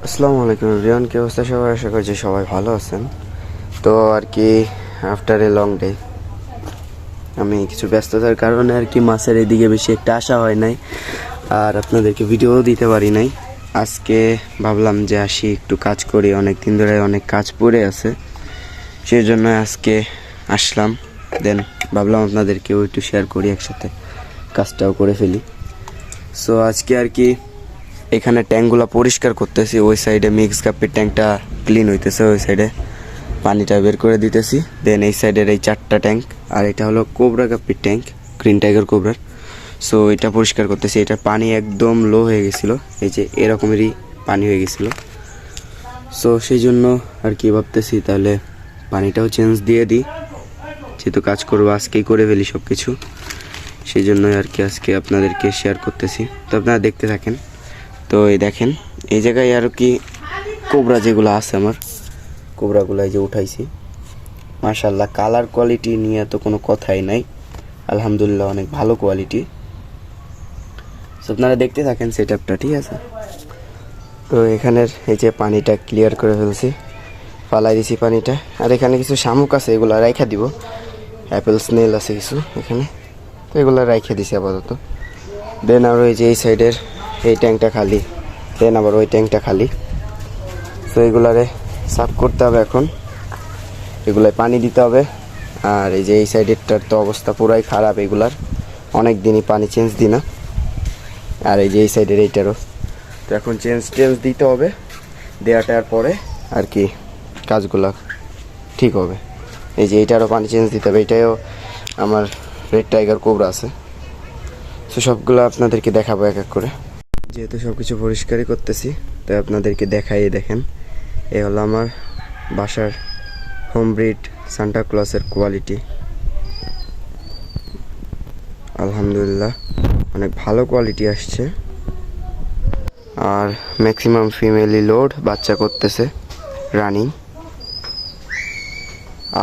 আসসালামু আলাইকুম এভরিওয়ান, কি অবস্থা সবাই? আশা করছি সবাই ভালো আছেন। তো আর কি আফটার এ লং ডে আমি কিছু ব্যস্ততার কারণে আর কি মাছের এদিকে বেশি একটা আসা হয় নাই, আর আপনাদেরকে ভিডিও দিতে পারি নাই। আজকে ভাবলাম যে আসি একটু কাজ করি, অনেক দিন ধরে অনেক কাজ পড়ে আছে, সেই জন্য আজকে আসলাম। দেন ভাবলাম আপনাদেরকেও একটু শেয়ার করি, একসাথে কাজটাও করে ফেলি। সো আজকে আর কি এখানে ট্যাঙ্কগুলো পরিষ্কার করতেছি। ওই সাইডে মিক্স কাপের ট্যাঙ্কটা ক্লিন হইতেছে, ওই সাইডে পানিটা বের করে দিতেছি। দেন এই সাইডের এই 4টা ট্যাঙ্ক, আর এটা হলো কোবরা কাপের ট্যাঙ্ক, গ্রিন টাইগার কোবরার। সো এটা পরিষ্কার করতেছি। এটার পানি একদম লো হয়ে গেছিলো, এই যে এরকমেরই পানি হয়ে গেছিলো। সো সেই জন্য আর কি ভাবতেছি তাহলে পানিটাও চেঞ্জ দিয়ে দিই, যেহেতু কাজ করবো আজকেই করে ফেলি সব কিছু। সেই জন্যই আর কি আজকে আপনাদেরকে শেয়ার করতেছি, তো আপনারা দেখতে থাকেন। তো এই দেখেন এই জায়গায় আর কি কোবরা যেগুলো আছে, আমার কোবরাগুলো এই যে উঠাইছি। মাশাআল্লাহ, কালার কোয়ালিটি নিয়ে তো কোনো কথাই নাই, আলহামদুলিল্লাহ অনেক ভালো কোয়ালিটি। সো আপনারা দেখতে থাকেন সেটআপটা, ঠিক আছে? তো এখানের এই যে পানিটা ক্লিয়ার করে ফেলছি, ফালাই দিছি পানিটা। আর এখানে কিছু শামুক আছে, এগুলো রাইখা দিব। অ্যাপেল স্নেল আছে কিছু এখানে, তো এগুলো রাইখা দিছি আপাতত। দেন আর ওই যে এই সাইডের এই ট্যাঙ্কটা খালি, দেন আবার ওই ট্যাঙ্কটা খালি। তো এগুলারে সাফ করতে হবে এখন, এগুলায় পানি দিতে হবে। আর এই যে এই সাইডেরটার তো অবস্থা পুরাই খারাপ, এগুলার অনেক দিনই পানি চেঞ্জ দিই না। আর এই যে এই সাইডের এইটারও তো এখন চেঞ্জ দিতে হবে। দেওয়াটার পরে আর কি কাজগুলা ঠিক হবে। এই যে এইটারও পানি চেঞ্জ দিতে হবে, এটাও আমার রেড টাইগার কোবরা আছে। তো সবগুলো আপনাদেরকে দেখাবো এক এক করে, যেহেতু সব কিছু পরিষ্কারই করতেছি তাই আপনাদেরকে দেখাই। দেখেন এ হলো আমার বাসার হোম ব্রিড সান্টা ক্লসের কোয়ালিটি। আলহামদুলিল্লাহ অনেক ভালো কোয়ালিটি আসছে, আর ম্যাক্সিমাম ফিমেলি লোড বাচ্চা করতেছে রানিং।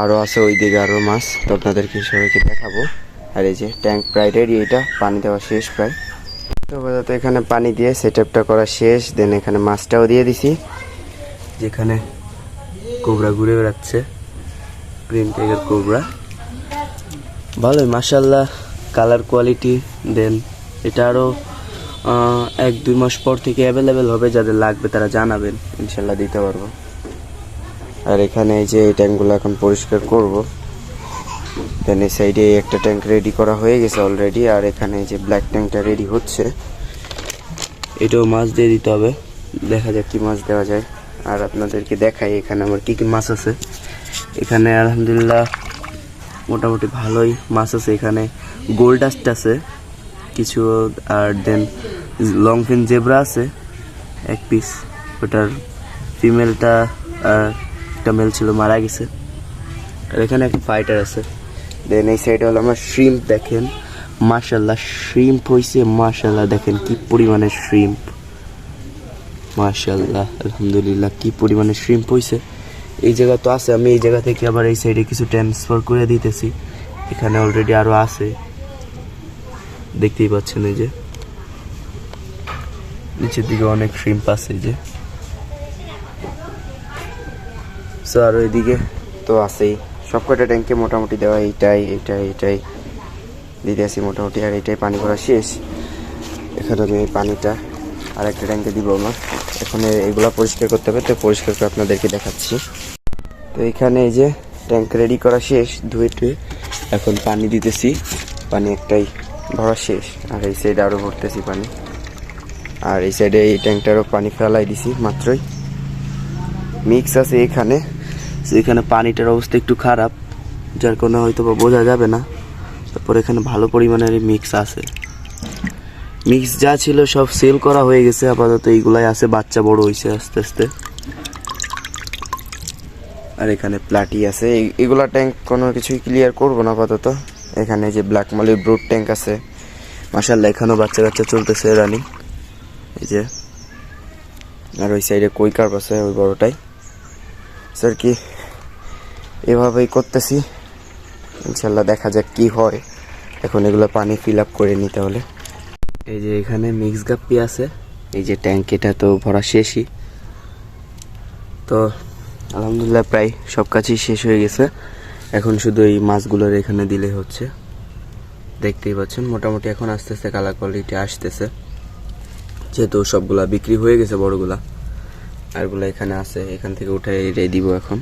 আরও আছে ওই দিকে আরও মাছ, তো আপনাদেরকে সবাইকে দেখাবো। আর এই যে ট্যাঙ্ক প্রায় রেডি, এটা পানি দেওয়া শেষ প্রায়। তো বোঝাতে এখানে পানি দিয়ে সেটআপটা করা শেষ। দেন এখানে মাছটাও দিয়ে দিছি, যেখানে কোবরা ঘুরে বেড়াচ্ছে, গ্রিন টাইগার কোবরা। ভালোই মাশাআল্লাহ কালার কোয়ালিটি। দেন এটা আরও 1-2 মাস পর থেকে অ্যাভেলেবেল হবে, যাদের লাগবে তারা জানাবেন, ইনশাল্লাহ দিতে পারবো। আর এখানে এই যে এই ট্যাঙ্কগুলো এখন পরিষ্কার করব। দেন এই সাইডে একটা ট্যাঙ্ক রেডি করা হয়ে গেছে অলরেডি, আর এখানে এই যে ব্ল্যাক ট্যাঙ্কটা রেডি হচ্ছে, এটাও মাছ দিয়ে দিতে হবে। দেখা যাক কি মাছ দেওয়া যায়। আর আপনাদেরকে দেখাই এখানে আমার কী কী মাছ আছে। এখানে আলহামদুলিল্লাহ মোটামুটি ভালোই মাছ আছে। এখানে গোল্ডাস্ট আছে কিছু, আর দেন লং ফিন জেব্রা আছে 1 পিস। ওটার ফিমেলটা একটা মেল ছিল, মারা গেছে। আর এখানে একটা ফাইটার আছে। দেন এই সাইডে হলো আমার শ্রিম্প। দেখেন মাশাআল্লাহ শ্রিম্প হয়েছে, মাশাআল্লাহ দেখেন কি পরিমাণে শ্রিম্প, মাশাআল্লাহ আলহামদুলিল্লাহ কি পরিমাণে শ্রিম্প হয়েছে। এই জায়গা তো আছে, আমি এই জায়গা থেকে আবার এই সাইডে কিছু ট্রান্সফার করে দিতেছি। এখানে অলরেডি আরও আছে, দেখতেই পাচ্ছেন। এই যে নিচের দিকে অনেক শ্রিম্প আছে, এই যে। সো আর ওইদিকে তো আছেই, সব কয়টা ট্যাঙ্কে মোটামুটি দেওয়া এইটাই দিতে আসি মোটামুটি। আর এইটাই পানি ভরা শেষ। এখানে আমি এই পানিটা আর একটা ট্যাঙ্কে দিব আমার। এখন এগুলো পরিষ্কার করতে হবে, তো পরিষ্কার করে আপনাদেরকে দেখাচ্ছি। তো এখানে এই যে ট্যাঙ্ক রেডি করা শেষ, ধুয়ে এখন পানি দিতেছি। পানি একটাই ভরা শেষ, আর এই সাইডে আরও ভরতেছি পানি। আর এই সাইডে এই ট্যাঙ্কটারও পানি ফেলাই দিছি মাত্রই। মিক্স আছে এখানে, এখানে পানিটার অবস্থা একটু খারাপ, যার কারণে হয়তো বা বোঝা যাবে না। তারপর এখানে ভালো পরিমাণের মিক্স আছে। মিক্স যা ছিল সব সেল করা হয়ে গেছে, আপাতত এইগুলাই আছে, বাচ্চা বড় হয়েছে আস্তে আস্তে। আর এখানে প্লাটি আছে, এগুলা ট্যাঙ্ক কোনো কিছুই ক্লিয়ার করবো না আপাতত। এখানে যে ব্ল্যাক মলির ব্রুড ট্যাঙ্ক আছে, মাশাআল্লাহ এখানেও বাচ্চা কাচ্চা চলতেছে রানিং, এই যে। আর ওই সাইডে কই কার্প আছে, ওই বড়টাই। স্যার কি এভাবেই করতেছি, ইনশাল্লাহ দেখা যাক কি হয়। এখন এগুলো পানি ফিল আপ করে নিতে হলে। এই যে এখানে মিক্স গাপ্পি আছে, এই যে ট্যাঙ্ক, এটা তো ভরা শেষই। তো আলহামদুলিল্লাহ প্রায় সব কাজই শেষ হয়ে গেছে। এখন শুধু এই মাছগুলোর এখানে দিলে হচ্ছে। দেখতেই পাচ্ছেন মোটামুটি এখন আস্তে আস্তে কালার কোয়ালিটি আসতেছে, যেহেতু সবগুলা বিক্রি হয়ে গেছে বড়গুলা, আরগুলা এখানে আছে, এখান থেকে উঠে দিব এখন।